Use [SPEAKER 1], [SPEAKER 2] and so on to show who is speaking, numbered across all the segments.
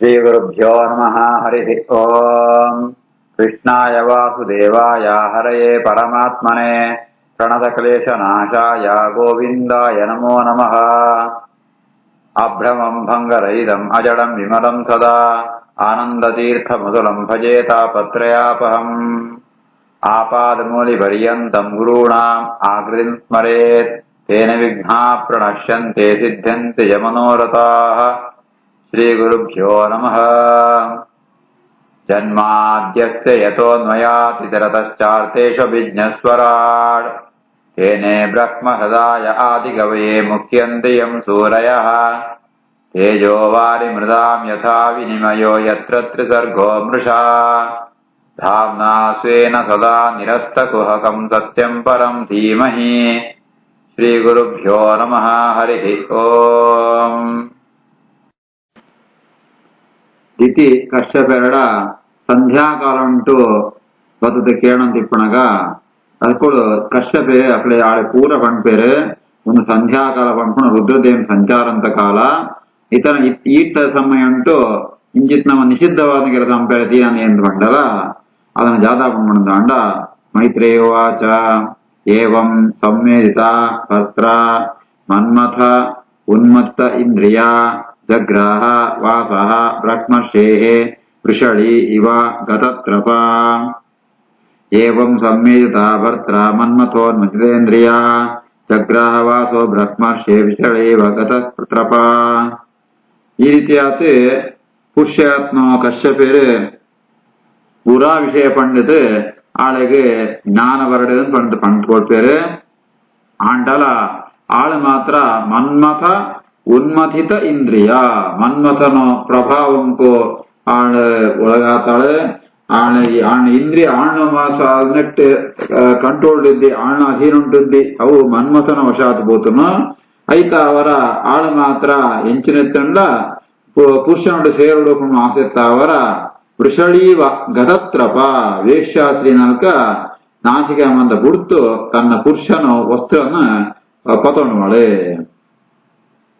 [SPEAKER 1] श्रीगुरुभ्यो नमः। हरिः ओम्। कृष्णाय वासुदेवाय हरये परमात्मने प्रणतक्लेशनाशाय गोविन्दाय नमो नमः। अभ्रमं भङ्गरहितम् अजडं विमलं सदा आनन्दतीर्थमधुरं भजे तापत्रयापहम्। आपादमूलिपर्यन्तं गुरूणाम् आकृतिं स्मरेत् तेन विघ्नाः प्रणश्यन्ते सिद्ध्यन्ति च मनोरथाः। श्रीगुरुभ्यो नमः। जन्माद्यस्य यतोऽन्वयातितरतश्चार्थेष्वभिज्ञस्वराट् तेने ब्रह्महृदाय आदिकवये मुह्यन्ति यं सूरयः। तेजो वारिमृदां यथा विनिमयो यत्र त्रिसर्गो मृषा धाम्ना स्वेन सदा निरस्तकुहकं सत्यं परं धीमहि। श्रीगुरुभ्यो नमः। हरिः ओम्।
[SPEAKER 2] इति కశ్యపేడ సంధ్యాకాలం అంటూ బతుకు కేడం తిప్పనగా అప్పుడు కశ్యపే అక్కడ ఆడే పూర పంపేరు ಒಂದು ಸಂಧ್ಯಾಕಾಲ ಪಂಪಣ ರುದ್ರದೇವನ ಸಂಚಾರಂತ ಕಾಲ ಇತನ ಈಟ ಸಮಯ ಅಂಟು ಇಂಚಿತ್ ನಮ್ಮ ನಿಷಿದ್ಧವಾದ ಕೆಲಸ ಪಂಪೇರತಿ అని ಎಂದು ಬಂಡಲ ಅದನ್ನು ಜಾತಾ ಪಂಪಣದ ಮೈತ್ರೇಯೋವಾಚ ಏವಂ ಸಂವೇದಿತ ಭರ್ತ್ರ ಮನ್ಮಥ ಉನ್ಮತ್ತ ಇಂದ್ರಿಯ ಜಗ್ರಾಹ ವಾಸಃ ಬ್ರಹ್ಮರ್ಷೇಃ ವೃಷಳಿ ಇವ ಗತತ್ರಪ ಏವಂ ಸಂವೇದಿತ ಭರ್ತ್ರ ಮನ್ಮಥೋನ್ಮಥಿತೇಂದ್ರಿಯ ಜಗ್ರಾಹ ವಾಸೋ ಬ್ರಹ್ಮರ್ಷೇ ವೃಷಳಿ ಇವ ಗತತ್ರಪ. ಈ ರೀತಿಯಾಗಿ ಪುಷ್ಯಾತ್ಮ ಕಶ್ಯಪೇರು ಪೂರಾ ವಿಷಯ ಪಂಡಿತು ಆಳಿಗೆ ಜ್ಞಾನ ಬರಡದು ಪಂಡಿತು ಕೊಡ್ಪೇರು. ಆಂಡಲ ಆಳು ಮಾತ್ರ ಮನ್ಮಥ ಉನ್ಮಥಿತ ಇಂದ್ರಿಯ ಮನ್ಮಥನ ಪ್ರಭಾವಂಕೋ ಆಣ ಒಳಗಾತಾಳೆ. ಆಣ ಇಂದ್ರಿಯ ಆಣ ಮಾಸ ನೆಟ್ಟು ಕಂಟ್ರೋಲ್ ಇದ್ದಿ ಆಣ ಅಧೀನ ಉಂಟುದ್ದಿ ಅವು ಮನ್ಮಥನ ವಶಾತ್ ಬೋತನು ಐತ ಅವರ ಆಳು ಮಾತ್ರ ಎಂಚಿನೆತ್ತಂಡ ಪುರುಷನುಡು ಸೇರುಡುಕೊಂಡು ಆಸೆತ್ತ ಅವರ ವೃಷಳೀವ ಗತತ್ರಪ ವೇಶ್ಯಾಸ್ತ್ರೀ ನಲ್ಕ ನಾಸಿಕೆ ಮಂದ ಗುರ್ತು ತನ್ನ ಪುರುಷನ ವಸ್ತ್ರವನ್ನು ಪತೋಣವಳೆ.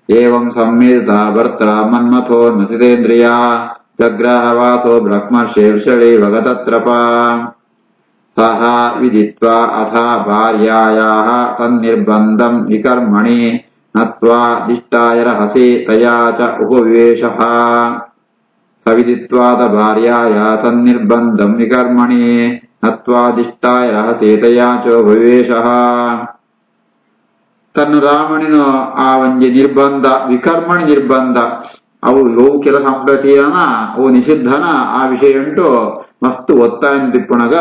[SPEAKER 2] ಏವಂ ಸಂವೇದಿತ ಭರ್ತ್ರ ಮನ್ಮಥೋನ್ಮಥಿತೇಂದ್ರಿಯ ಜಗ್ರಾಹ ವಾಸೋ ಬ್ರಹ್ಮರ್ಷೇ ವೃಷಳೀವ ಗತತ್ರಪ. ಸಹ ವಿದಿತ್ವಾ ಅಥ ಭಾರ್ಯಾಯಾಃ ತನ್ನಿರ್ಬಂಧಂ ವಿಕರ್ಮಣಿ ನತ್ವಾ ದಿಷ್ಟಾಯ ರಹಸಿ ತಯಾ ಚ ಉಪವಿವೇಶಃ. ಸವಿದಿತ್ವಾದ ಭಾರ್ಯಾಯ ತನ್ನಿರ್ಬಂಧಂ ವಿಕರ್ಮಣಿ ನತ್ವಾ ದಿಷ್ಟಾಯ ರಹಸಿ ತಯಾ ಚ ಉಪವಿವೇಶಃ. ತನ್ನ ರಾಮನಿನ ಆ ಒಂಜಿ ನಿರ್ಬಂಧ ವಿಕರ್ಮಣಿ ನಿರ್ಬಂಧ ಅವು ಇವು ಕೆಲಸ ಸಂಪ್ರತಿಯನ ಅವು ನಿಷಿದ್ಧನ ಆ ವಿಷಯ ಉಂಟು ಮಸ್ತ್ ಒತ್ತಾಯ ತಿಪ್ಪುಣಗ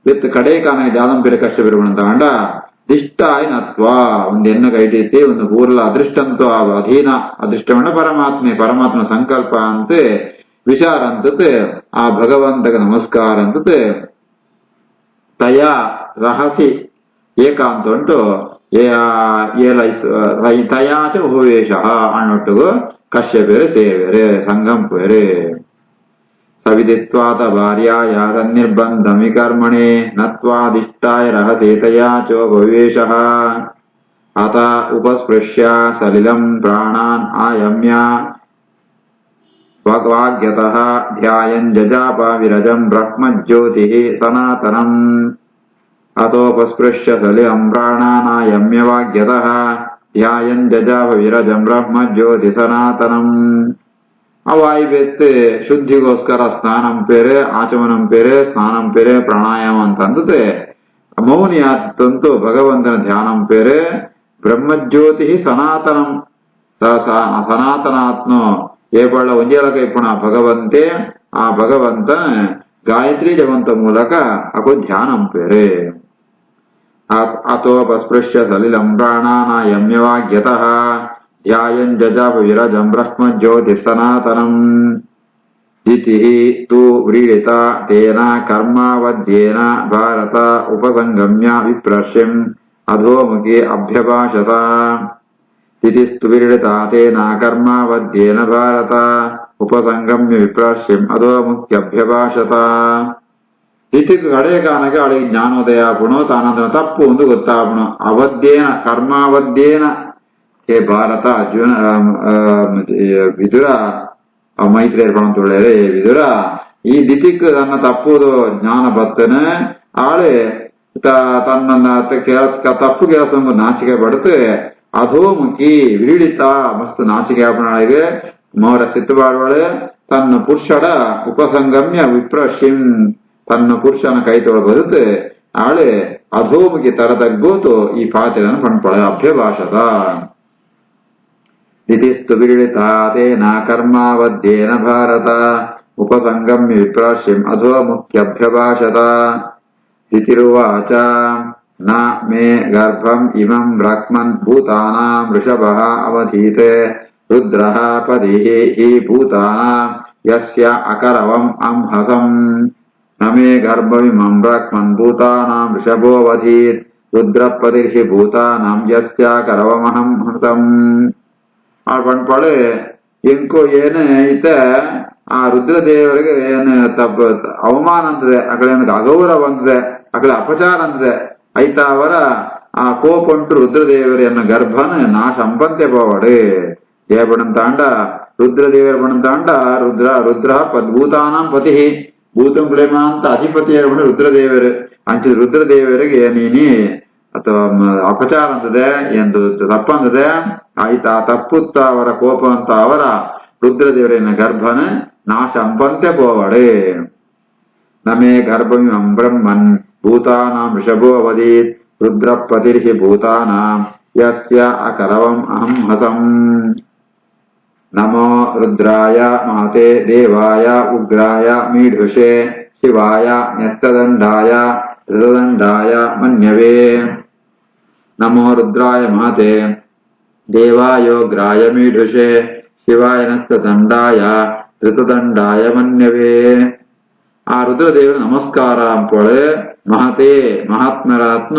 [SPEAKER 2] ವಿತ್ ಕಡೆ ಕಾನ ಜಾದಂ ಬೇರೆ ಕಷ್ಟ ಬಿರುವಂತ ಅಂಡ ದಿಷ್ಟಾಯ ನತ್ವ ಒಂದು ಎನ್ನ ಕೈಟೈತಿ ಒಂದು ಪೂರ್ಲ ಅದೃಷ್ಟಂತೂ ಆ ಅಧೀನ ಅದೃಷ್ಟವನ್ನ ಪರಮಾತ್ಮ ಸಂಕಲ್ಪ ಅಂತ ವಿಚಾರ ಅಂತತ್ ಆ ಭಗವಂತಗ ನಮಸ್ಕಾರ ಅಂತತ್ ತಯಾ ರಹಸಿ ಏಕಾಂತ ಉಂಟು ತಯಾಚ ಉಪವೇಶ ಅನ್ನೊಟ್ಟಿಗೂ ಕಶ್ಯಪೇರು ಸೇವೇರು ಸಂಗಂಪೇರು. ಸವಿದಿತ್ವಾತ ಭಾರ್ಯಾಯ ತನ್ನಿರ್ಬಂಧಂ ವಿಕರ್ಮಣಿ ನತ್ವಾದಿಷ್ಟಾಯ ರಹಸಿ ತಯಾ ಚೋಪವೇಶ. ಅತ ಉಪಸ್ಪೃಶ್ಯ ಸಲಿಲಂ ಪ್ರಾಣಾನ್ ಆಯಮ್ಯ ವಾಗ್ಯತಃ ಧ್ಯಾಯನ್ ಜಜಾಪ ವಿರಜಂ ಬ್ರಹ್ಮಜ್ಯೋತಿ ಸನಾತನಂ. ಅತೋಪಸ್ಪೃಶ್ಯ ಸಲಿಲಂ ಪ್ರಾಣಾನಾಯಮ್ಯ ವಾಗ್ಯತಃ ಧ್ಯಾಯನ್ ಜಜಾಪ ವಿರಜಂ ಬ್ರಹ್ಮಜ್ಯೋತಿ ಸನಾತನಂ. ಅವಾಯ್ಬೆತ್ತು ಶುದ್ಧಿಗೋಸ್ಕರ ಸ್ನಾನಂ ಪೇರೆ ಆಚಮನಂ ಪೇರೆ ಸ್ನಾನಂ ಪೇರೆ ಪ್ರಾಣಾಯಾಮ ಅಂತಂದತೆ ಮೌನಿ ಆತಂತು ಭಗವಂತನ ಧ್ಯಾನಂ ಪೇರೆ ಬ್ರಹ್ಮಜ್ಯೋತಿ ಸನಾತನಂ. ಸನಾತನಾತ್ಮ ಏಪಳ್ಳ ಒಂಜೇಲಕ ಇಪ್ಪಣ ಭಗವಂತೆ ಆ ಭಗವಂತ ಗಾಯತ್ರಿ ಜಪಂತ ಮೂಲಕ ಅಕು ಧ್ಯಾನಂ ಪೇರೆ. ಅತೋಪಸ್ಪೃಶ್ಯ ಸಲಿಲಂ ಪ್ರಾಣಾನಾಯಮ್ಯವಾಗ್ಯತಃ ಧ್ಯಾಯನ್ ಜಜಾಪ ವಿರಜಂ ಬ್ರಹ್ಮಜ್ಯೋತಿ ಸನಾತನಂ. ಇತಿ ತು ವ್ರೀಡಿತ ತೇನ ಕರ್ಮಾವಧ್ಯೇನ ಭಾರತ ಉಪಸಂಗಮ್ಯ ವಿಪ್ರಶ್ಯಂ ಅಧೋಮುಖಿ ಅಭ್ಯಭಾಷತ. ಇತಿಸ್ತು ವ್ರೀಡಿತ ತೇನ ಕರ್ಮಾವಧ್ಯೇನ ಭಾರತ ಉಪಸಂಗಮ್ಯ ವಿಪ್ರಶ್ಯಂ ಅಧೋಮುಖ್ಯಭ್ಯಭಾಷತ. ಇತಿ ಕಡೆ ಕಾನಕ್ಕೆ ಅವಳಿಗೆ ಜ್ಞಾನೋದಯ ಆಪುಣು ತಾನಂತರ ತಪ್ಪು ಒಂದು ಗೊತ್ತಾಪುಣು. ಅವಧ್ಯೇನ ಕರ್ಮಾವಧ್ಯೇನ ಹೇ ಭಾರತ ಅರ್ಜುನ ವಿದುರ ಮೈತ್ರಿಯರು ಪಣಂತುಳ್ಳೇರೆ ವಿದುರ ಈ ದಿತಿಕ್ ತನ್ನ ತಪ್ಪುದು ಜ್ಞಾನ ಬತ್ತನೆ ಆಳೆ ತನ್ನ ತಪ್ಪು ಕೆಲಸ ನಾಚಿಕೆ ಪಡುತ್ತೆ ಅಧೋಮುಖಿ ವಿಡಿತ ಮಸ್ತ್ ನಾಚಿಕೆ ಆಪಣಾಳಿಗೆ ಮೋರ ಸಿತ್ತುಬಾಡುವಳೆ ತನ್ನ ಪುರುಷಡ ಉಪಸಂಗಮ್ಯ ವಿಪ್ರಶಿಂ ತನ್ನ ಪುರುಷನ ಕೈತೊಳ ಬರುತ್ತೆ ಆಳೆ ಅಧೋಮುಖಿ ತರದಗ್ಗೋತು ಈ ಪಾತ್ರನ ಪಣ್ಪಳ ಅಭ್ಯಭಾಷತ ದಿತಿಸ್ತು ವಿಡಿತ ತೇನ ಕರ್ಮಾವಧ್ಯೇನ ಭಾರತ ಉಪಸಂಗಮ್ಯ ವಿಪ್ರಾಶ್ಯಂ ಅಧೋಮುಖ್ಯಭ್ಯಭಾಷತ ದಿತಿರುವಾಚ ನ ಮೇ ಗರ್ಭಂ ಇಮಂ ಬ್ರಾಹ್ಮನ್ ಭೂತಾನಾಂ ವೃಷಭಃ ಅವಧೀತೆ ರುದ್ರಃ ಪದಿಃ ಹಿ ಭೂತಾನಾಂ ಯಸ್ಯ ಅಕರವಂ ಅಂಹಸಂ ನ ಮೇ ಗರ್ಭಮಿಮಂ ಬ್ರಾಹ್ಮನ್ ಭೂತಾನಾಂ ವೃಷಭೋವಧೀತ್ ರುದ್ರಪದಿರ್ಹಿ ಭೂತಾನಾಂ ಯಸ್ಯ ಕರವಮಹಂ ಹಸಂ ಆ ಪಣ್ಪಾಳೆ ಎಂಕೋ ಏನೇ ಇತ್ತ ಆ ರುದ್ರದೇವರಿಗೆ ಏನು ಅವಮಾನ ಅಂತದೆ ಅಕಡೆ ಅಗೌರವ ಅಂತದೆ ಅಕಡೆ ಅಪಚಾರ ಅಂತದೆ ಐತ ಅವರ ಆ ಕೋಪಂಟು ರುದ್ರದೇವರ ಎನ್ನ ಗರ್ಭನ ನಾಶ ಅಂಪಂತೆ ಪೋವಡೆ ದೇವಪಣಂತಾಂಡ ರುದ್ರದೇವರ ಪಣಂತಾಂಡ ರುದ್ರ ಭೂತಾನಾಂ ಪತಿ ಭೂತಂ ಅಂತ ಅಧಿಪತಿ ರುದ್ರದೇವರು ಅಂಚೆ ರುದ್ರದೇವರಿಗೆ ನೀನಿ ಅಥವಾ ಅಪಚಾರ ಅಂತದೆ ಎಂದು ತಪ್ಪಂತದೆ ಆಯ್ತ ಆ ತಪ್ಪುತ್ತ ಅವರ ಕೋಪ ಅಂತ ಅವರ ರುದ್ರದೇವರಿನ ಗರ್ಭನ ನಾಶ ಅಂಪಂತೆ ಪೋವಡೆ ನಮೇ ಗರ್ಭಮಿಮಂ ಬ್ರಹ್ಮನ್ ಭೂತಾನಾಂ ವೃಷಭೋ ಅವಧೀತ್ ರುದ್ರಪತಿರ್ಹಿ ಭೂತಾನಾಂ ಯಸ್ಯ ಅಕರವಂ ಅಹಂ ಹಸಂ ನಮೋ ರುದ್ರಾಯ ಮಾತೆ ದೇವಾಯ ಉಗ್ರಾಯ ಮೀಢುಷೆ ಶಿವಾಯ ನ್ಯಸ್ತದಂಡಾಯ ಧೃತದಂಡಾಯ ಮನ್ಯವೇ ನಮೋ ರುದ್ರಾಯ ಮಾತೆ ದೇವಾಯೋಗ್ರಾಯ ಮೀಢುಷೆ ಶಿವಾಯ ನ್ಯಸ್ತದಂಡಾಯ ಧೃತದಂಡಾಯ ಮನ್ಯವೇ ಆ ರುದ್ರದೇವರ ನಮಸ್ಕಾರ ಅಂಪೊಳೆ ಮಹತೆ ಮಹಾತ್ಮರಾತ್ನ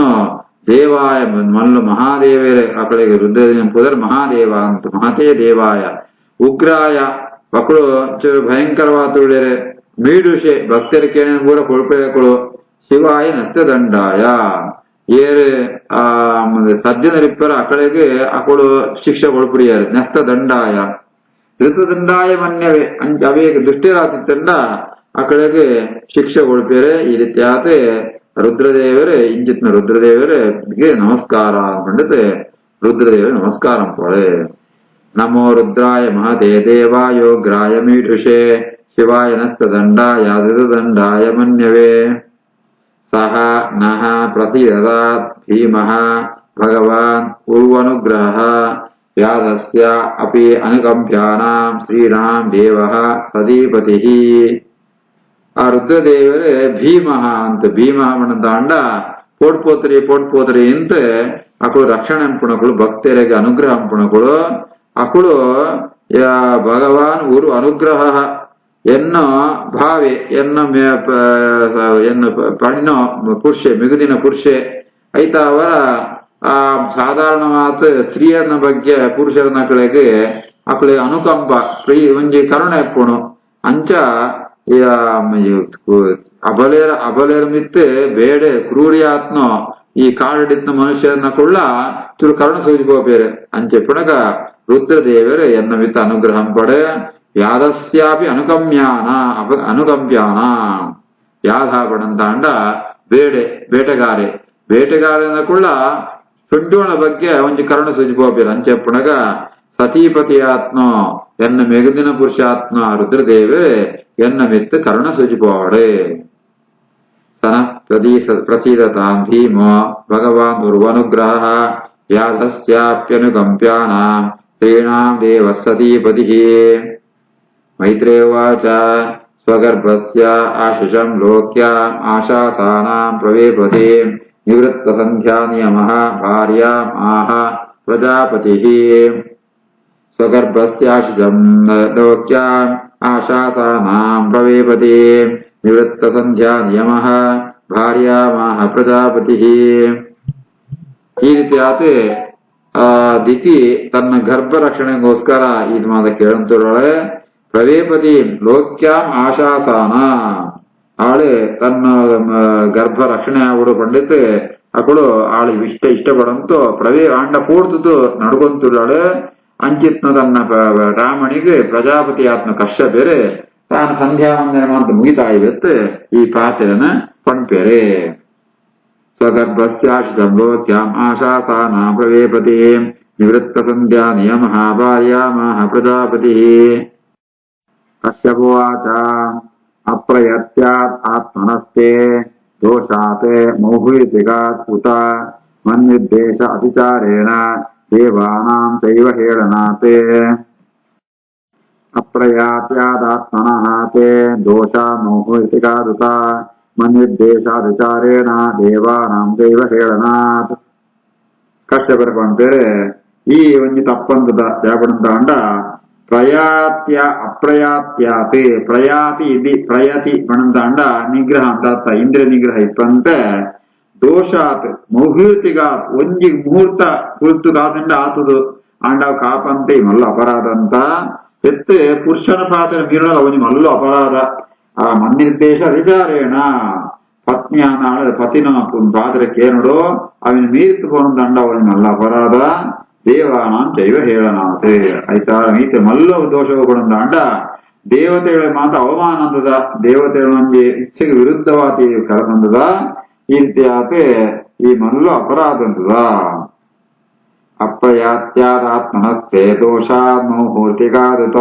[SPEAKER 2] ದೇವಾಯ ಮಲ್ಲು ಮಹಾದೇವರೇ ಆ ಕಡೆಗೆ ರುದ್ರದೇವ ಪುದರ್ ಮಹಾದೇವ ಅಂತ ಮಹತೆ ದೇವಾಯ ಉಗ್ರಾಯ ಮಕ್ಕಳು ಭಯಂಕರವಾದ ಮೀಡುಷೆ ಭಕ್ತರಿಕೆ ಪೂರ ಕೊಳ್ಪೆಗಳು ಶಿವಾಯ ನಸ್ತದಂಡಾಯ ಏರು ಆ ಸಜ್ಜನರಿಪ್ಪರ ಅಕಡೆಗೆ ಅಕಳು ಶಿಕ್ಷೆ ಕೊಳ್ಪುಡಿಯಾರು ನಸ್ತದಂಡಾಯ ಧೃತದಂಡಾಯ ಮನ್ಯವೇ ಅಂಚ ಅವೇಗೆ ದುಷ್ಟರಾತಿತ್ತಂಡ ಆ ಕಡೆಗೆ ಶಿಕ್ಷೆ ಕೊಳ್ಪೇರೆ ಈ ರೀತಿ ಆತೆ ರುದ್ರದೇವರೇ ಇಂಜಿತ್ನ ರುದ್ರದೇವರಿಗೆ ನಮಸ್ಕಾರ ಅಂದ್ಬಿಟ್ಟು ರುದ್ರದೇವರ ನಮಸ್ಕಾರ ಅಂಪೊಳೆ ನಮೋ ರುದ್ರಾಯ ಮಹತೆ ದೇವಾಯೋಗ್ರಾಯ ಮೀಠುಷೆ ಶಿವಾಯ ನಸ್ತದಂಡಾಯ ಧೃತದಂಡಾಯ ಮನ್ಯವೇ ಸಹ ನಃ ಪ್ರತಿದದಾತ್ ಭೀಮಃ ಭಗವಾನ್ ಉರ್ವನುಗ್ರಹ ವ್ಯಾಧಸ್ಯ ಅಪಿ ಅನುಕಂಪ್ಯಾನಾಂ ಶ್ರೀರಾಂ ದೇವಃ ಸದೀಪತಿಃ ಆ ರುದ್ರದೇವರೇ ಭೀಮಃ ಅಂತ ಭೀಮಃ ಮಣದಾಂಡ ಪೋಟ್ಪೋತ್ರಿ ಅಂತ ಅಕಳು ರಕ್ಷಣೆ ಅಂಪುಣಗಳು ಭಕ್ತರಿಗೆ ಅನುಗ್ರಹ ಅಂಪುಣಗಳು ಅಕಳು ಭಗವಾನ್ ಉರು ಅನುಗ್ರಹ ಎನ್ನೋ ಭಾವೆ ಎನ್ನು ಪಣ್ಣೋ ಪುರುಷೆ ಮಿಗುದಿನ ಪುರುಷೆ ಐತ ಅವರ ಆ ಸಾಧಾರಣವಾದ ಸ್ತ್ರೀಯರನ ಬಗ್ಗೆ ಪುರುಷರನ ಕಡೆಗೆ ಅಕಳಿಗೆ ಅನುಕಂಪ ಒಂಜಿ ಕರುಣೆ ಎಪ್ಪುಣು ಅಂಚ ಅಬಲೇರ ಮಿತ್ತೆ ಬೇಡೆ ಕ್ರೂರಿಯಾತ್ನ ಈ ಕಾಡಿತ್ನ ಮನುಷ್ಯರನ್ನ ಕೊಳ್ಳ ತುಳು ಕರುಣ ಸೂಚಿಪೋಪೇರೆ ಅಂಚೆ ಪುಣಗ ರುದ್ರದೇವರೇ ಎನ್ನ ಮಿತ್ತ ಅನುಗ್ರಹಂ ಪಡೆ ಯಾದಸ್ಯಾಪಿ ಅನುಕಂಪ್ಯಾನ ಯಾದ ಪಡಂತಾಂಡ ಬೇಟೆಗಾರನ ಕೊಳ್ಳ ಸುಂಟೋಣ ಬಗ್ಗೆ ಒಂಜಿ ಕರುಣ ಸೂಚಿಪೋಪೇರೆ ಅಂಚೆ ಪುಣಗ ಸತೀಪತಿ ಆತ್ಮ ಎನ್ನ ಮೆಗುದಿನ ಪುರುಷಾತ್ಮ ರುದ್ರದೇವರೇ ಎನ್ನ ಮಿತ್ತು ಕರುಣ ಸೂಚಿಪೋಡೆ ಸನ ಪ್ರಸೀದತಾಂ ಭೀಮೋ ಭಗವಾನ್ ಉರ್ವನುಗ್ರಹ ವ್ಯಾಧಸ್ಯಾಪ್ಯನುಕಂಪ್ಯಾನಾಂ ಶ್ರೀಣಾಂ ದೇವ ಸತೀಪತಿಃ ಮೈತ್ರೇವಾಚ ಸ್ವಗರ್ಭಸ್ಯ ಆಶಿಷಂ ಲೋಕ್ಯಾಂ ಆಶಾಸಾನಾಂ ಪ್ರವೇಪತಿ ನಿವೃತ್ತ ಸಂಧ್ಯಾ ನಿಯಮಃ ಭಾರ್ಯಾಂ ಆಹ ಪ್ರಜಾಪತಿಃ ಸ್ವಗರ್ಭಸ್ಯಾಶಿಷಂ ಲೋಕ್ಯಾಂ ಆಶಾಸಾನಾಂ ಪ್ರವೇಪತಿ ನಿವೃತ್ತ ಸಂಧ್ಯಾ ನಿಯಮಃ ಭಾರ್ಯಾಮಾಹ ಪ್ರಜಾಪತಿಃ ಈ ರೀತಿ ಆತೆ ದಿತಿ ತನ್ನ ಗರ್ಭ ರಕ್ಷಣೆಗೋಸ್ಕರ ಇದು ಮಾದ ಕೇಳಂತೊಳಳೆ ಪ್ರವೇಪತಿ ಲೋಕ್ಯಾಂ ಆಶಾಸಾನ ಆಳೆ ತನ್ನ ಗರ್ಭ ರಕ್ಷಣೆ ಆಗುಡು ಪಂಡಿತ್ ಅಕಳು ಆಳು ಇಷ್ಟಪಡಂತೋ ಆಂಡ ಪೂಡ್ತು ನಡ್ಕೊಂತುಳ್ಳಾಳೆ ಅಂಚಿತ್ನ ತನ್ನ ರಾಮನಿಗೆ ಪ್ರಜಾಪತಿ ಆತ್ಮ ಕಶ್ಯಪೆರೆ ತಾನು ಸಂಧ್ಯಾ ವಂದನೆ ಅಂತ ಮುಗಿತಾ ಇವತ್ತು ಈ ಪಾತೆರನ ಪಂಪೆರೆ ಸ್ವಗರ್ಭಸ್ಯಾಶಿತಂಭೋತ್ಯಾಂ ಆಶಾಸಾನಾ ಪ್ರವೇಪತಿ ನಿವೃತ್ತ ಸಂಧ್ಯಾ ನಿಯಮ ಭಾರ್ಯಾಮಾಹ ಪ್ರಜಾಪತಿ ಕಶ್ಯಪೋವಾಚ ಅಪ್ರಯತ್ಯಾತ್ ಆತ್ಮನಸ್ತೆ ದೋಷಾತ್ ಮೌಹುಯಿತಿಗಾತ್ ಉತ ಮನ್ನಿರ್ದೇಶ ಅತಿಚಾರೇಣ ದೇವಾನಾಂ ಚೈವ ಹೇಳನಾತ್ ಅಪ್ರಯಾತ್ಯಾದಾತ್ಮನಃ ತೇ ದೋಷಾ ಮೌಹುಯಿತಿಗಾದುತ ಮನ್ನಿರ್ದೇಶಾಧಿಚಾರೇಣ ದೇವಾನಾಂ ಚೈವ ಹೇಳನಾತ್ ಕಶ್ಯಪರ ಪಂಪೆರೆ ಈ ಒಂಜಿ ತಪ್ಪಂತದ ಜಾಪಡಂತಾಂಡ ಪ್ರಯಾತ್ಯ ಅಪ್ರಯಾತ್ಯಾತೆ ಪ್ರಯಾತಿ ಇದಿ ಪ್ರಯತಿ ಪಣಂತಾಂಡ ನಿಗ್ರಹ ಅಂತ ಇಂದ್ರಿಯ ನಿಗ್ರಹ ಇಪ್ಪಂತೆ ದೋಷಾತ್ ಮೌಹೂರ್ತಿಗಾತ್ ಒಂಜಿ ಮುಹೂರ್ತ ಕುಳಿತು ಕಾದಂಡ ಆತದು ಆಂಡವ್ ಕಾಪಂತೆ ಮಲ್ಲ ಅಪರಾಧ ಅಂತ ಎತ್ತೆ ಪುರುಷನ ಪಾತ್ರ ಮೀರಲ್ಲ ಅವನಿ ಮಲ್ಲು ಅಪರಾಧ ಆ ಮನ್ನಿರ್ದೇಶ ಅಧಿಚಾರೇಣ ಪತ್ನಿಯಾನಾಳ ಪತಿನ ಪಾತ್ರಕ್ಕೆ ಏನೋ ಅವನ ಮೀರಿತು ಪೋನಂದಂಡ ಅವನಿ ಮಲ್ಲ ಅಪರಾಧ ದೇವಾನಾಂ ಚೈವ ಹೇಳನಾಥ್ ಆಯ್ತಾ ಈತ ಮಲ್ಲ ದೋಷವು ಕೊಡಂದಾಂಡ ದೇವತೆಗಳ ಮಾತ್ರ ಅವಮಾನಂದದ ದೇವತೆಗಳ ಒಂಜಿ ಇಚ್ಛೆಗೆ ವಿರುದ್ಧವಾದ ಕರಸಂದದ ಈ ರೀತಿಯಾತೆ ಈ ಮಲ್ಲ ಅಪರಾಧ ಅಂತದ ಅಪ್ರಯಾತ್ಯಾದಾತ್ಮನಸ್ತೆ ದೋಷಾತ್ ಮೌಹೂರ್ತಿಗಾದುತ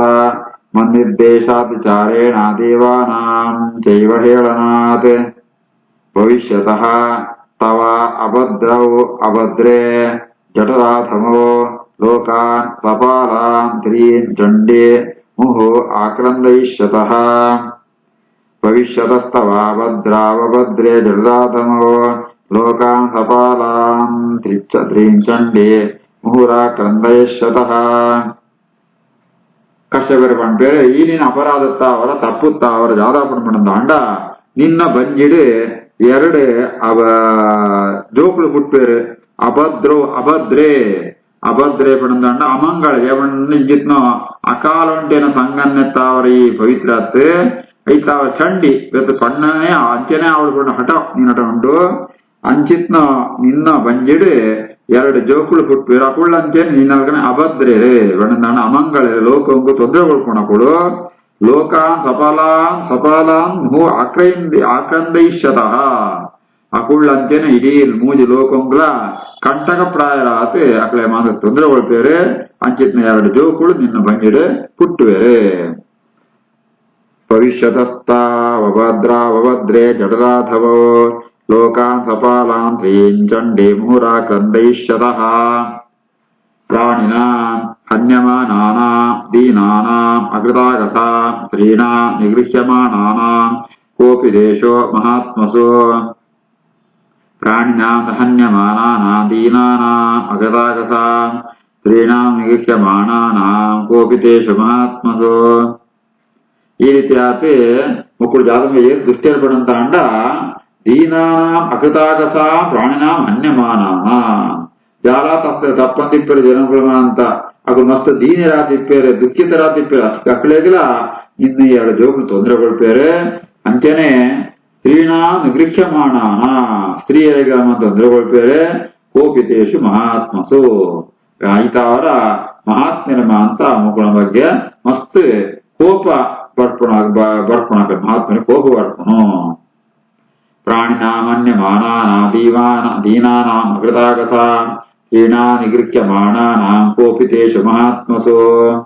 [SPEAKER 2] ಮನ್ನಿರ್ದೇಶಾಧಿಚಾರೇಣ ದೇವಾನಾಂ ಚೈವ ಹೇಳನಾಥ್ ಭವಿಷ್ಯತಃ ತವ ಅಭದ್ರೌ ಅಭದ್ರೇ ಜಠರಾಧಮೋ ಲೋಕಾನ್ ಸಪಾಲಾನ್ ತ್ರೀನ್ ಚಂಡೇ ಮುಹು ಆಕ್ರಂದಯಿಷ್ಯತಃ ಭವಿಷ್ಯತಸ್ತವ ಭದ್ರಾವಭದ್ರೇ ಜಠರಾಧಮೋ ಲೋಕಾನ್ ಸಪಾಲಾನ್ ತ್ರೀನ್ ಚಂಡೇ ಮುಹುರಾಕ್ರಂದಯಿಷ್ಯತಃ ಕಶ್ಯಪರ ಪಂಪೇರೆ ಈ ನಿನ್ನ ಅಪರಾಧತ್ತ ಅವರ ತಪ್ಪುತ್ತ ಅವರ ಜಾದಾಪಣ ಪಣಂದಾಂಡ ನಿನ್ನ ಬಂಜಿಡು ಎರಡು ಅವ ಜೋಕುಳು ಪುಟ್ಪೇರು ಅಭದ್ರೋ ಅಭದ್ರೇ ಅಭದ್ರೇ ಪಣಂದಾಂಡ ಅಮಂಗಳ ಏವಣ್ಣಿಜ್ಜಿತ್ನೋ ಅಕಾಲ ಉಂಟೇನ ಸಂಗನ್ನೆತ್ತಾವರ ಈ ಪವಿತ್ರಾತ್ ಐತ ಅವರ ಚಂಡಿ ಇವತ್ತು ಪಣ್ಣನೇ ಅಂಚೆನೆ ಅವಳು ಹಠ ನೀನ್ ಹಠ ಉಂಟು ಅಂಚಿತ್ನೋ ನಿನ್ನ ಬಂಜಿಡು ಎರಡು ಜೋಕುಳು ಪುಟ್ಪೇರು ಅಕುಳ್ಳಂಚೇನೆ ನಿನ್ನ ಅಭದ್ರೇ ಪಣಂದಾಂಡ ಅಮಂಗಳ ಲೋಕಂಗು ತೊಂದರೆ ಕೊಡ್ಕೊಣಕುಳು ಲೋಕಾನ್ ಸಪಾಲಾನ್ ಸಪಾಲಾನ್ ಮುಹು ಆಕ್ರಂದಯಿಷ್ಯತಃ ಅಕುಳ್ಳಂಚೆನೆ ಇಡೀ ಮೂಜಿ ಲೋಕಂಗ್ಲ ಕಂಟಕ ಪ್ರಾಯರಾತ್ ಅಕಳೆ ಮಾತ್ರ ತೊಂದರೆ ಕೊಡ್ಪೇರೆ ಅಂಚಿತ್ನ ಎರಡು ಜೋಕುಳು ನಿನ್ನ ಬಂಜಿಡೆ ಪುಟ್ಟುವೇರೆ ಭವಿಷ್ಯತಸ್ತಾವಭದ್ರಾವಭದ್ರೇ ಜಠರಾಧವೋ ಲೋಕಾನ್ ಸಪಾಲಾನ್ ತ್ರೀನ್ ಚಂಡೇ ಮುಹುರಾಕ್ರಂದಯಿಷ್ಯತಃ ಪ್ರಾಣಿನಾಂ ಹನ್ಯಮಾನಾನಾಂ ದೀನಾನಾಂ ಅಕೃತಾಗಸಾಂ ಸ್ತ್ರೀಣಾಂ ನಿಗೃಹ್ಯಮಾನಾನಾಂ ಕೋಪಿ ದೇಶೋ ಮಹಾತ್ಮಸೋ ಪ್ರಾಣಿನಾಂ ಹನ್ಯಮಾನಾನಾಂ ದೀನಾನಾಂ ಅಕೃತಾಗಸಾಂ ಸ್ತ್ರೀಣಾಂ ನಿಗೃಹ್ಯಮಾನಾನಾಂ ಕೋಪಿ ದೇಶೋ ಮಹಾತ್ಮಸೋ ಈ ರೀತಿ ಆತೆ ಮುಕ್ಕಳು ಜಾತಕ ದುಷ್ಟಿಯರ್ ಪಡಂತ ಅಂಡ ದೀನಾನಾಂ ಅಕೃತಾಗಸಾಂ ಪ್ರಾಣಿನಾಂ ಹನ್ಯಮಾನಾನಾಂ ಜಾಲ ತಪ್ಪಂದಿಪ್ಪೇರು ಜನಗಳು ಅಂತ ಅದು ಮಸ್ತ್ ದೀನರಾದಿಪ್ಪೇರೆ ದುಃಖಿತರಾದಿಪ್ಪೇರೆ ಅಕ್ಕಳೆಗಿಲ್ಲ ಇನ್ನು ಎರಡು ಜೋಗುಲು ತೊಂದರೆ ಕೊಡ್ಪೇರೆ ಅಂಚೆನೆ ಸ್ತ್ರೀನಾ ನಿಗೃಹ್ಯಮಾನಾನ ಸ್ತ್ರೀಯರಿಗೆ ತೊಂದರೆ ಕೊಡ್ಪೇರೆ ಕೋಪಿತೇಶು ಮಹಾತ್ಮಸು ಆಯ್ತ ಅವರ ಮಹಾತ್ಮ್ಯನ ಅಂತ ಮಕ್ಕಳ ಬಗ್ಗೆ ಮಸ್ತ್ ಕೋಪ ಬರ್ಪಣ ಮಹಾತ್ಮನ ಕೋಪ ಬರ್ಪಣು ಪ್ರಾಣಿನಾಮನ್ಯಮಾನಾನಾಂ ದೀನಾನಾಂ ಅಕೃತಾಗಸಾಂ ಸ್ತ್ರೀಣಾ ನಿಗೃಹ್ಯಮಾನಾನಾಂ ಕೋಪಿ ತೇಷು ಮಹಾತ್ಮಸೋ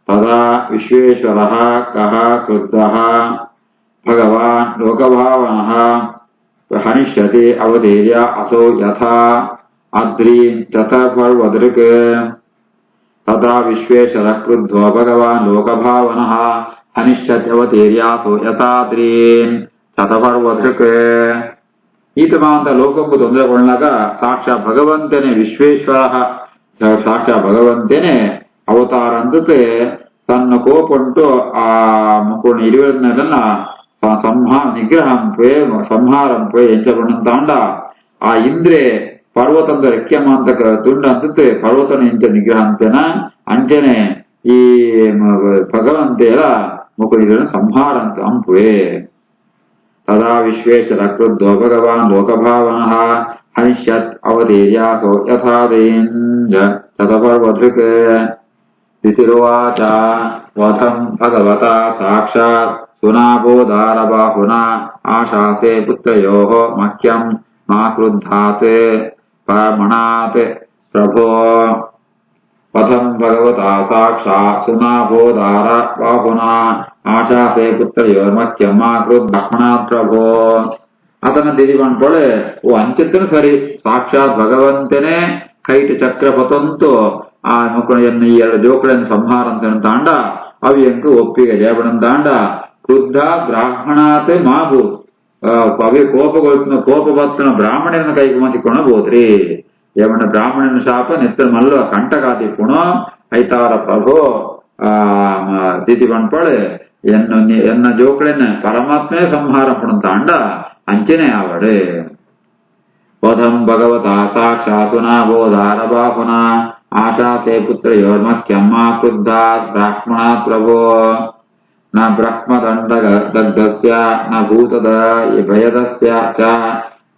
[SPEAKER 2] ತದಾ ವಿಶ್ವೇಶ್ವರಃ ಕಃ ಕ್ರುದ್ಧಃ ಭಗವಾನ್ ಲೋಕಭಾವನಃ ಹನಿಷ್ಯತಿ ಅವಧೇರ್ಯ ಅಸೋ ಯಥಾ ಅದ್ರೀಂ ಚತುರ್ವದೃಕ್ ತದಾ ವಿಶ್ವೇಶ್ವರಃ ಕ್ರುದ್ಧೋ ಭಗವಾನ್ ಲೋಕಭಾವನಃ ಹನಿಷ್ಯತಿ ಅವಧೇರ್ಯಾಸೋ ಯಥಾದ್ರೀನ್ ಶತಪರ್ವದೃಕ್ ಈತಮ ಅಂತ ಲೋಕಕ್ಕೂ ತೊಂದರೆ ಕೊಂಡಾಗ ಸಾಕ್ಷಾತ್ ಭಗವಂತನೇ ವಿಶ್ವೇಶ್ವರ ಸಾಕ್ಷಾತ್ ಭಗವಂತನೇ ಅವತಾರ ಅಂದತೆ ತನ್ನ ಕೋಪಂಟು ಆ ಮುಕ್ಕೊಂಡು ಇರುವುದನ್ನೆಲ್ಲ ನಿಗ್ರಹಂಪೆ ಸಂಹಾರಂಪೆ ಎಂಚಕೊಂಡಂತಾಂಡ ಆ ಇಂದ್ರೆ ಪರ್ವತದ ರೆಕ್ಕೆಮಾಂತಕ ತುಂಡ ಅಂತತೆ ಪರ್ವತನ ಇಂಚ ನಿಗ್ರಹ ಅಂತೇನ ಅಂಚನೆ ಈ ಭಗವಂತೆಯರ ಮುಕ್ಕೊಂಡು ಸಂಹಾರ ಅಂತ ಅಂಪುವೆ ತದಾ ವಿಶ್ವೇಶ್ವರ ಕ್ರುದ್ಧೋ ಭಗವಾನ್ ಲೋಕಭಾವನಃ ಹನಿಷ್ಯತ್ ಅವಧೇರ್ಯಾಸೋ ಯಥಾದೇಂಜ ಶತಪರ್ವದೃಕ್ ದಿತಿರುವಾಚ ವಥಂ ಭಗವತಾ ಸಾಕ್ಷಾತ್ ಸುನಾಬೋಧಾರಬಾಹುನಾ ಆಶಾಸೆ ಪುತ್ರಯೋಃ ಮಹ್ಯಂ ಮಾ ಕ್ರುದ್ಧಾತ್ ಪಮಣಾತ್ ಪ್ರಭೋ. ವಥಂ ಭಗವತಾ ಸಾಕ್ಷಾತ್ ಸುನಾಬೋಧಾರಬಾಹುನಾ ಆಶಾಸೆ ಪುತ್ರಯೋರ್ ಮಹ್ಯಂ ಮಾ ಕ್ರುದ್ಧಾತ್ ಪ್ರಭೋ. ಅದನ್ನ ದಿದಿ ಬಂದ್ಕೊಳ್ಳೆ ಓ ಅಂಚಿತ್ತನು ಸರಿ, ಸಾಕ್ಷಾತ್ ಭಗವಂತನೇ ಕೈಟ್ ಚಕ್ರ ಪತಂತು ಆ ಮಕ್ಕಳನ್ನು ಈ ಎರಡು ಜೋಕಳನ್ನು ಸಂಹಾರ ಅಂತ ತಾಂಡ ಅವಿಯಂಕು ಒಪ್ಪಿಗೆ ಜಯಪಡಂತಾಂಡ ಕ್ರುದ್ಧ ಬ್ರಾಹ್ಮಣಾತೆ ಮಾಭೂತ್ ಅವಿ ಕೋಪಭಕ್ತನ ಬ್ರಾಹ್ಮಣನ ಕೈಗೆ ಮಸಿಕೊಣಬೋದ್ರಿ. ಯಮನ ಬ್ರಾಹ್ಮಣನ ಶಾಪ ನೆತ್ತ ಮಲ್ಲ ಕಂಟಕಾತಿಪ್ಪುಣ ಐತಾವರ ಪ್ರಭು ದಿದಿ ಬಂದ್ಪಳೆ ಎನ್ನ ಜೋಕಳನ್ನ ಪರಮಾತ್ಮೇ ಸಂಹಾರ ಪಡಂತಾಂಡ ಅಂಚನೆ ಆವಡೆ. ವಧಂ ಭಗವತಾ ಸಾಕ್ಷಾಸುನಾಬೋಧಾರಬಾಹುನಾ ಆಶಾಸೆ ಪುತ್ರಯೋರ್ಮಖ್ಯಂ ಮಾ ಕ್ರುದ್ಧಾತ್ ಬ್ರಾಹ್ಮಣಾತ್ ಪ್ರಭೋ. ನ ಬ್ರಹ್ಮದಂಡದಗ್ಧಸ್ಯ ನ ಭೂತದ ಭಯದಸ್ಯ ಚ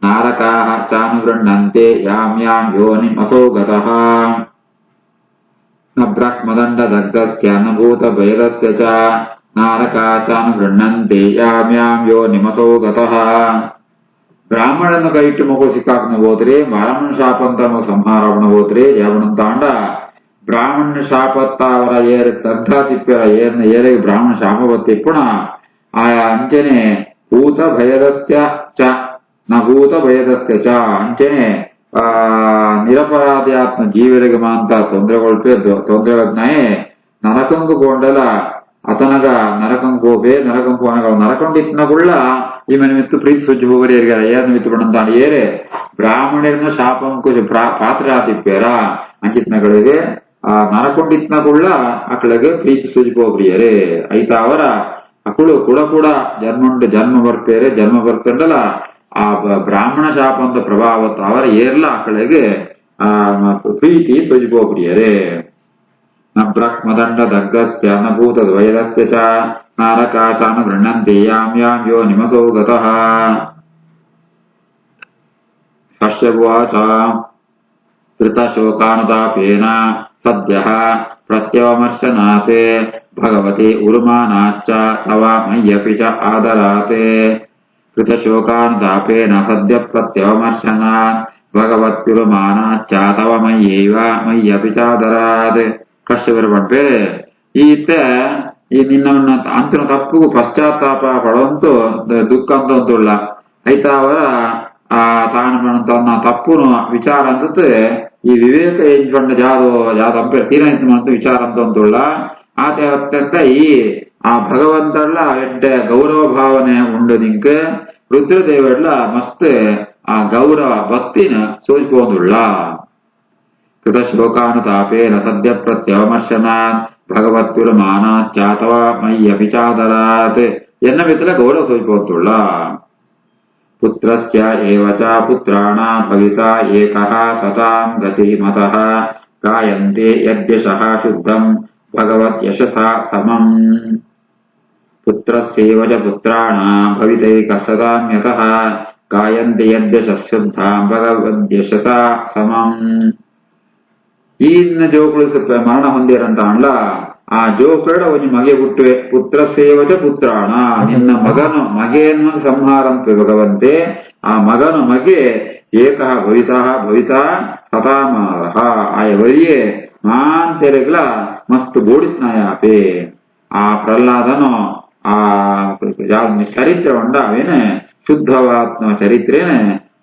[SPEAKER 2] ನಾರಕಾಃ ಚಾನುಗೃಹ್ಣಂತೆ ಯಾಂ ಯಾಂ ಯೋನಿಂ ಅಸೋ ಗತಃ. ನ ಬ್ರಹ್ಮದಂಡದಗ್ಧಸ್ಯ ನ ಭೂತಭಯದಸ್ಯ ಚ ನಾರಕಾಃ ಚಾನುಗೃಹ್ಣಂತೆ ಯಾಂ ಯಾಂ ಯೋನಿಂ ಅಸೋ ಗತಃ. ಬ್ರಾಹ್ಮಣನ ಕೈಟ್ಟು ಮಗು ಸಿಕ್ಕಾಕ್ನ ಹೋದ್ರೆ ಬ್ರಾಹ್ಮಣ ಶಾಪ ಅಂತ ಸಂಹಾರವನ್ನ ಹೋದ್ರೆ ಯಾವನಂತಾಂಡ ಬ್ರಾಹ್ಮಣ ಶಾಪತ್ತ ಅವರ ಏರ್ ದಗ್ಧ ತಿಪ್ಪರ ಏರಿಗೆ ಬ್ರಾಹ್ಮಣ ಶಾಪ ತಿಪ್ಪುಣ ಆಯಾ ಅಂಚನೆ ಭೂತ ಭಯದಸ್ಯ ಚ ನ ಭೂತ ಭಯದಸ್ಯ ಚ ಅಂಚನೆ ನಿರಪರಾಧಿ ಆತ್ಮ ಜೀವರಿಗೆ ಮಾಂತ ತೊಂದರೆಗಳನ್ನೇ ನರಕಂಗು ಕೊಂಡಲ ಅತನಗ ನರಕಂ ಗೋಪೆ ನರಕಂ ಕೋನಗಳು ನರಕೊಂಡಿತ್ನಗುಳ್ಳ ಈమెను మిత్తు ప్రీతి సుజ్జు పోగరి ఎరిగారు ఏదైనా మిత్తు పడంతాను ఏరే బ్రాహ్మణులను శాపంకు పాత్ర తిప్పారా అంచిత్నಗಳಿಗೆ ಆ ನರಕೊಂಡಿತ್ನಗುಳ್ಳ ಅಕ್ಕಳಿಗೆ ಪ್ರೀತಿ ಸುಜ್ಜಿಪೋಗ್ರಿಯರೇ ಐತ ಅವರ ಅಕ್ಕಳು ಕೂಡ ಜನ್ಮ ಬರ್ಪೇರೆ ಜನ್ಮ ಬರ್ತಂಡಲ್ಲ ಆ ಬ್ರಾಹ್ಮಣ ಶಾಪ ಅಂತ ಪ್ರಭಾವತ್ತ ಅವರ ಏರ್ಲ ಅಕ್ಕಳಿಗೆ ಪ್ರೀತಿ ಸುಜ್ಜಿಪೋಗ್ರಿಯರೇ. ನ ಬ್ರಹ್ಮದಂಡದಗ್ಧಸ್ಯ ನ ಭೂತದ್ವಯದಸ್ಯ ಚ ನಾರಕಾಃ ಚಾನುಗೃಹ್ಣಂತೆ ಯಾಂ ಯಾಂ ಯೋನಿಮಸೋ ಗತಃ. ಕಶ್ಯಪುವಾಚ ಧೃತಶೋಕಾನುತಾಪೇನ ಸದ್ಯಃ ಪ್ರತ್ಯವಮರ್ಶನಾತ್ ಭಗವತಿ ಉರುಮಾನಾಚ್ಚ ತವ ಮಯ್ಯಪಿ ಚ ಆದರಾತ್. ಧೃತಶೋಕಾನುತಾಪೇನ ಸದ್ಯ ಪ್ರತ್ಯವಮರ್ಶನಾತ್ ಭಗವತ್ಯುರುಮಾನಾಚ್ಚ ತವ ಮಯ್ಯೈವ ಮಯ್ಯಪಿ ಚ ಆದರಾತ್. ಕಶ್ಯಪರು ಬಂದ್ಬೇರೆ ಈ ನಿನ್ನ ಅಂತಿನ ತಪ್ಪಿಗೂ ಪಶ್ಚಾತ್ತಾಪ ಪಡುವಂತೂ ದುಃಖ ಅಂತಂತುಳ್ಳ ಐತ ಅವರ ತಾನು ತನ್ನ ತಪ್ಪುನು ವಿಚಾರ ಅಂತ ಈ ವಿವೇಕ ಎಂಜ್ ಜಾದಂಪೆ ತೀರಂತ ಅಂತ ವಿಚಾರ ಅಂತಂತುಳ್ಳ ಆತ ಅತ್ಯಂತ ಈ ಆ ಭಗವಂತಳ್ಳ ಎಡ್ಡ ಗೌರವ ಭಾವನೆ ಉಂಡು ನಿಂಕ ರುದ್ರದೇವಡ್ಲ ಮಸ್ತ್ ಆ ಗೌರವ ಭಕ್ತಿನ ಸೋಜಿಪೋಂದುಳ್ಳ. ಕೃತ ಶೋಕಾನುತಾಪೇನ ಸದ್ಯ ಪ್ರತ್ಯವಮರ್ಶನಾತ್ ಭಗವತ್ಯುರುಮಾನಾಚ್ಚ ತವ ಮಯ್ಯಪಿ ಚ ಆದರಾತ್ ಎನ್ನ ಮಿತ್ತಲ ಗೌರವ ಸೋಜಿಪೋಂದುಳ್ಳ. ಪುತ್ರಸ್ಯ ಏವ ಚ ಪುತ್ರಾಣಾಂ ಭವಿತಾ ಏಕಃ ಸತಾಂ ಗತಿಮತಃ ಗಾಯಂತೆ ಯದ್ಯಶಃ ಶುದ್ಧಂ ಭಗವತ್ಯಶಸಾ ಸಮಂ. ಪುತ್ರಸ್ಯೇವ ಚ ಪುತ್ರಾಣಾಂ ಭವಿತೈಕಃ ಸತಾಂ ಯತಃ ಗಾಯಂತೆ ಯದ್ಯಶಃ ಶುದ್ಧಾಂ ಭಗವದ್ಯಶಸಾ ಸಮಂ. ಈನ ಜೋಕುಳು ಮರಣ ಹೊಂದಿರಂತ ಅಣ್ಣ ಆ ಜೋಕಳ ಒಂದು ಮಗೆ ಹುಟ್ಟುವೆ ಪುತ್ರ ಸೇವಚ ಪುತ್ರಾಣ ನಿನ್ನ ಮಗನು ಮಗೆಯನ್ನು ಸಂಹಾರ ಭಗವಂತೆ ಆ ಮಗನು ಮಗೆ ಏಕಃ ಭವಿತಾ ಸತಾಮಹ ಆಯ ವರಿಯೇ ಮಾನ್ ತೆರೆಗ್ಲ ಮಸ್ತ್ ಬೋಡಿತ್ನಾಯಾಪೆ. ಆ ಪ್ರಹ್ಲಾದನು ಆ ಚರಿತ್ರೆ ಉಂಡ ಅವೇನೆ ಶುದ್ಧವಾತ್ಮ ಚರಿತ್ರೇನೆ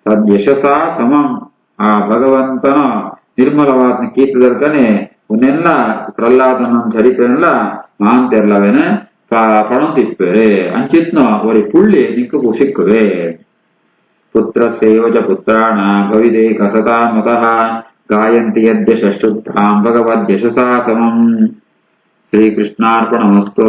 [SPEAKER 2] ತದ್ಯಶಸ ಸಮಂ ಆ ಭಗವಂತನ ನಿರ್ಮಲವಾದ ಕೀರ್ತದರ್ಕನೆ ಉನ್ನೆಲ್ಲ ಪ್ರಹ್ಲಾದನ ಚರಿತ್ರೆಲ್ಲ ಮಾಂತೆರ್ಲವೇನೆ ಪಣಂತಿಪ್ಪೇರೆ ಅಂಚಿತ್ನ ಒರಿ ಪುಳ್ಳಿ ನಿಕ್ಕೂ ಸಿಕ್ಕುವೆ. ಪುತ್ರ ಸೇವಜ ಪುತ್ರಾಣ ಭವಿದೇಕ ಸತಾಮತಃ ಗಾಯಂತಿ ಯದ್ಯಶ ಶುದ್ಧಾಂ ಭಗವದ್ಯಶಸಾ ಸಮಂ. ಶ್ರೀಕೃಷ್ಣಾರ್ಪಣಮಸ್ತು.